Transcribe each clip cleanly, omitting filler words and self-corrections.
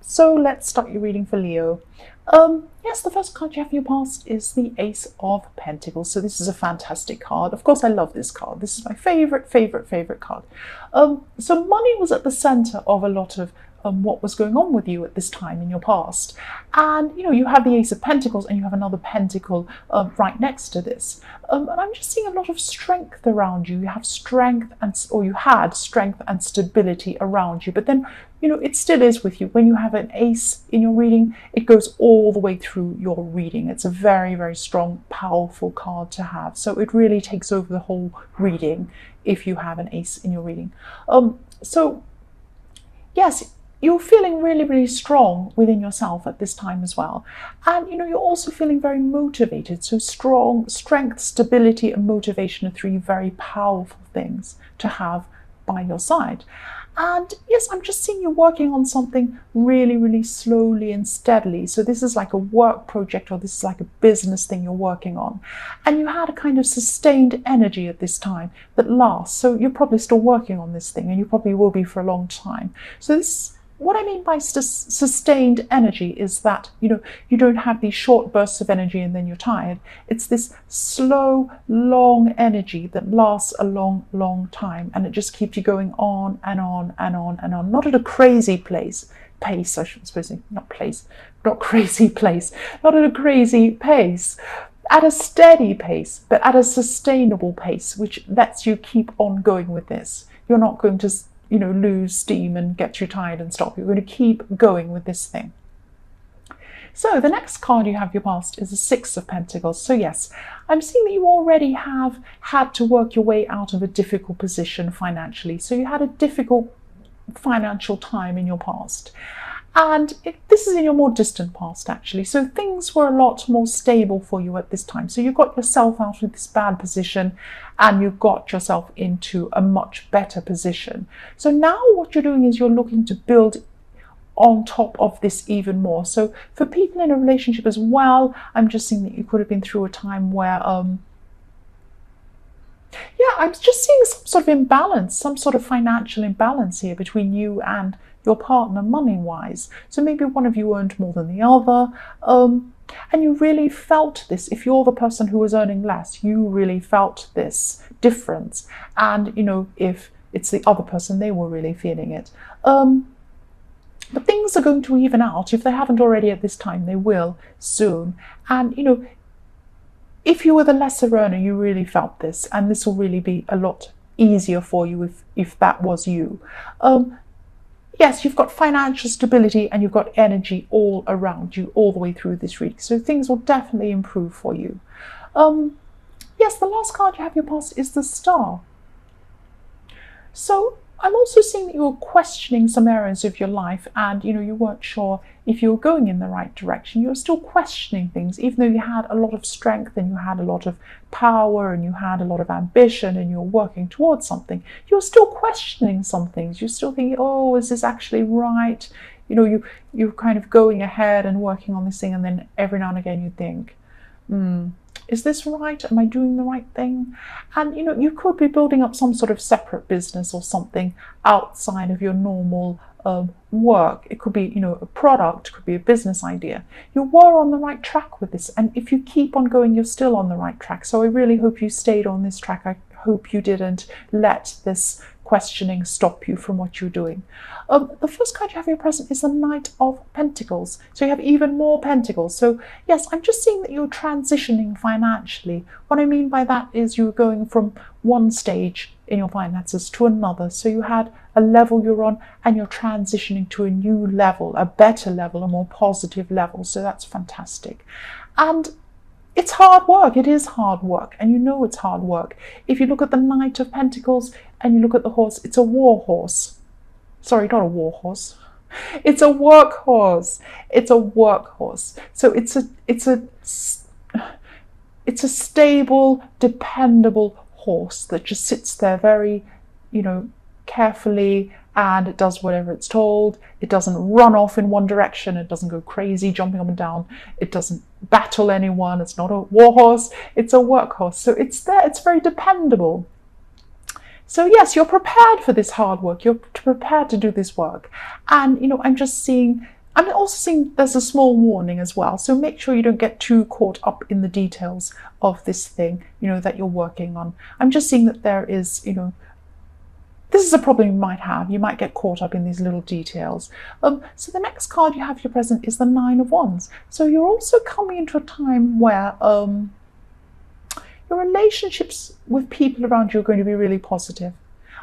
So let's start your reading for Leo. Yes, the first card you have in your past is the Ace of Pentacles. So this is a fantastic card. Of course, I love this card. This is my favorite card. So money was at the center of a lot of what was going on with you at this time in your past. And, you have the Ace of Pentacles and you have another pentacle right next to this. And I'm just seeing a lot of strength around you. You have strength you had strength and stability around you. But then, it still is with you. When you have an ace in your reading, it goes all the way through your reading. It's a very, very strong, powerful card to have. So it really takes over the whole reading if you have an ace in your reading. So, yes, you're feeling really, really strong within yourself at this time as well. And, you're also feeling very motivated. So strength, stability, and motivation are three very powerful things to have by your side. And yes, I'm just seeing you working on something really, really slowly and steadily. So this is like a work project, or this is like a business thing you're working on. And you had a kind of sustained energy at this time that lasts. So you're probably still working on this thing, and you probably will be for a long time. So what I mean by sustained energy is that, you don't have these short bursts of energy and then you're tired. It's this slow, long energy that lasts a long, long time. And it just keeps you going on and on and on and on. Not at a crazy pace, I should suppose, not crazy pace, not at a crazy pace. At a steady pace, but at a sustainable pace, which lets you keep on going with this. You're not going to lose steam and get you tired and stop. You're going to keep going with this thing. So the next card you have your past is the Six of Pentacles. So yes, I'm seeing that you already have had to work your way out of a difficult position financially. So you had a difficult financial time in your past. And this is in your more distant past, actually. So things were a lot more stable for you at this time. So you got yourself out of this bad position and you got yourself into a much better position. So now what you're doing is you're looking to build on top of this even more. So for people in a relationship as well, I'm just seeing that you could have been through a time where I'm just seeing some sort of imbalance, some sort of financial imbalance here between you and your partner money-wise. So maybe one of you earned more than the other, and you really felt this. If you're the person who was earning less, you really felt this difference. And, if it's the other person, they were really feeling it. But things are going to even out. If they haven't already at this time, they will soon. And, if you were the lesser earner, you really felt this, and this will really be a lot easier for you if that was you. Yes, you've got financial stability and you've got energy all around you all the way through this reading. So things will definitely improve for you. Yes, the last card you have in your past is the Star. So I'm also seeing that you're questioning some areas of your life and, you weren't sure if you were going in the right direction. You're still questioning things, even though you had a lot of strength and you had a lot of power and you had a lot of ambition and you're working towards something. You're still questioning some things. You're still thinking, oh, is this actually right? You're kind of going ahead and working on this thing, and then every now and again you think, is this right? Am I doing the right thing? And, you could be building up some sort of separate business or something outside of your normal work. It could be, a product, it could be a business idea. You were on the right track with this. And if you keep on going, you're still on the right track. So I really hope you stayed on this track. I hope you didn't let this questioning stop you from what you're doing. The first card you have in your present is the Knight of Pentacles. So you have even more pentacles. So yes, I'm just seeing that you're transitioning financially. What I mean by that is you're going from one stage in your finances to another. So you had a level you're on and you're transitioning to a new level, a better level, a more positive level. So that's fantastic. And it's hard work. It is hard work. And it's hard work. If you look at the Knight of Pentacles and you look at the horse, it's a war horse. Sorry, not a war horse. It's a workhorse. It's a workhorse. So it's a stable, dependable horse that just sits there very, carefully, and it does whatever it's told. It doesn't run off in one direction. It doesn't go crazy, jumping up and down. It doesn't battle anyone. It's not a war horse. It's a workhorse. So it's there. It's very dependable. So yes, you're prepared for this hard work. You're prepared to do this work. And, I'm just seeing I'm also seeing there's a small warning as well. So make sure you don't get too caught up in the details of this thing, that you're working on. I'm just seeing that there is, this is a problem you might have. You might get caught up in these little details. So the next card you have your present is the Nine of Wands. So you're also coming into a time where your relationships with people around you are going to be really positive.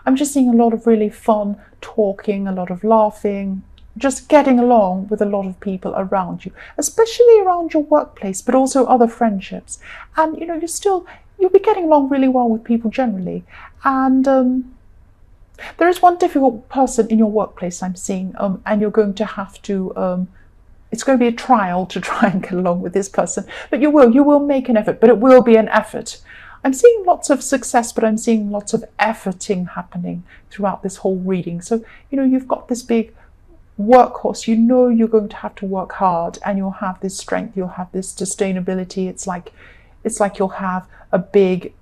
I'm just seeing a lot of really fun talking, a lot of laughing, just getting along with a lot of people around you, especially around your workplace, but also other friendships. And you'll be getting along really well with people generally. And there is one difficult person in your workplace I'm seeing, and you're going to have to, it's going to be a trial to try and get along with this person, but you will make an effort, but it will be an effort. I'm seeing lots of success, but I'm seeing lots of efforting happening throughout this whole reading. So, you've got this big workhorse, you're going to have to work hard, and you'll have this strength, you'll have this sustainability. It's like you'll have a big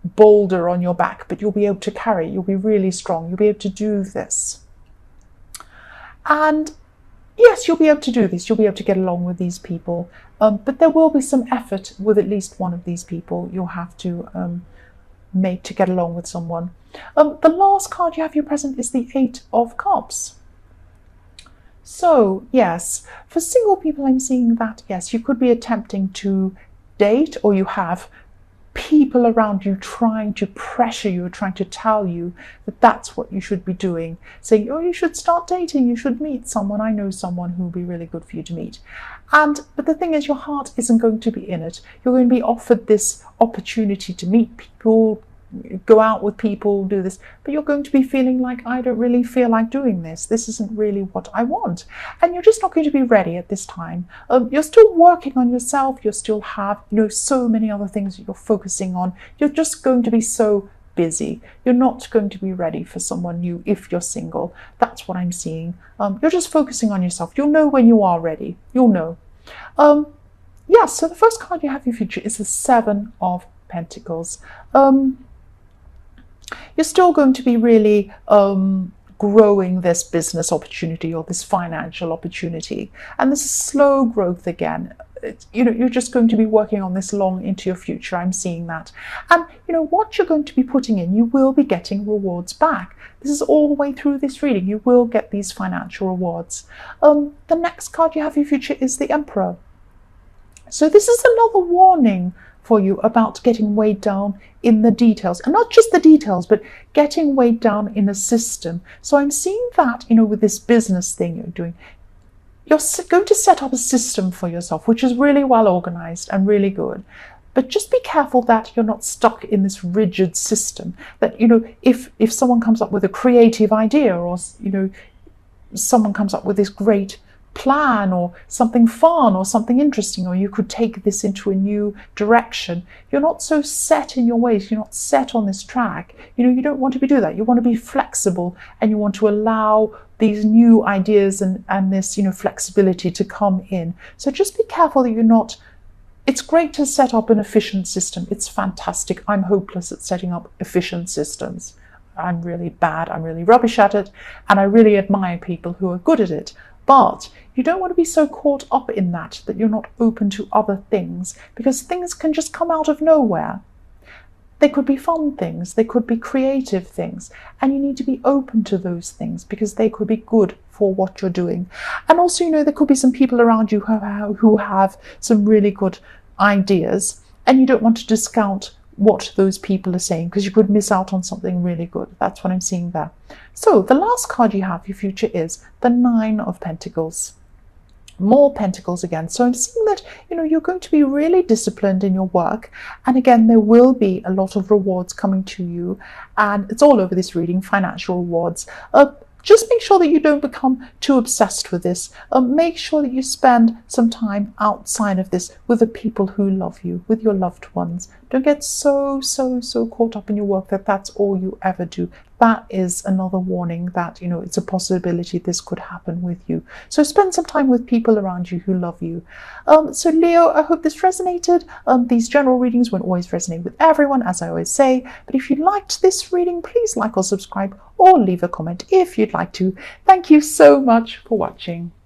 boulder on your back, but you'll be able to carry it. You'll be really strong. You'll be able to do this. And yes, you'll be able to do this. You'll be able to get along with these people. But there will be some effort with at least one of these people you'll have to make to get along with someone. The last card you have your present is the Eight of Cups. So yes, for single people, I'm seeing that, yes, you could be attempting to date, or you have people around you trying to pressure you, trying to tell you that that's what you should be doing, saying, oh, you should start dating, you should meet someone, I know someone who will be really good for you to meet. But the thing is, your heart isn't going to be in it. You're going to be offered this opportunity to meet people, go out with people, do this, but you're going to be feeling like, I don't really feel like doing this. This isn't really what I want. And you're just not going to be ready at this time. You're still working on yourself. You still have, so many other things that you're focusing on. You're just going to be so busy. You're not going to be ready for someone new if you're single. That's what I'm seeing. You're just focusing on yourself. You'll know when you are ready. You'll know. So the first card you have in your future is the Seven of Pentacles. You're still going to be really growing this business opportunity or this financial opportunity. And this is slow growth again. You're just going to be working on this long into your future. I'm seeing that. And, what you're going to be putting in, you will be getting rewards back. This is all the way through this reading. You will get these financial rewards. The next card you have in your future is the Emperor. So this is another warning for you about getting weighed down in the details, and not just the details, but getting weighed down in a system. So I'm seeing that, with this business thing you're doing, you're going to set up a system for yourself, which is really well organized and really good. But just be careful that you're not stuck in this rigid system, that, if someone comes up with a creative idea, or, someone comes up with this great plan or something fun or something interesting, or you could take this into a new direction, you're not so set in your ways, you're not set on this track. You don't want to be doing that. You want to be flexible, and you want to allow these new ideas and this flexibility to come in. So just be careful that you're not. It's great to set up an efficient system. It's fantastic. I'm hopeless at setting up efficient systems. I'm really bad. I'm really rubbish at it, and I really admire people who are good at it. But you don't want to be so caught up in that you're not open to other things, because things can just come out of nowhere. They could be fun things, they could be creative things, and you need to be open to those things because they could be good for what you're doing. And also, there could be some people around you who have some really good ideas, and you don't want to discount what those people are saying, because you could miss out on something really good. That's what I'm seeing there. So the last card you have, your future, is the Nine of Pentacles. More pentacles again. So I'm seeing that, you're going to be really disciplined in your work. And again, there will be a lot of rewards coming to you. And it's all over this reading, financial rewards. Just make sure that you don't become too obsessed with this. Make sure that you spend some time outside of this with the people who love you, with your loved ones. Don't get so caught up in your work that that's all you ever do. That is another warning that, it's a possibility this could happen with you. So spend some time with people around you who love you. So Leo, I hope this resonated. These general readings won't always resonate with everyone, as I always say. But if you liked this reading, please like or subscribe, or leave a comment if you'd like to. Thank you so much for watching.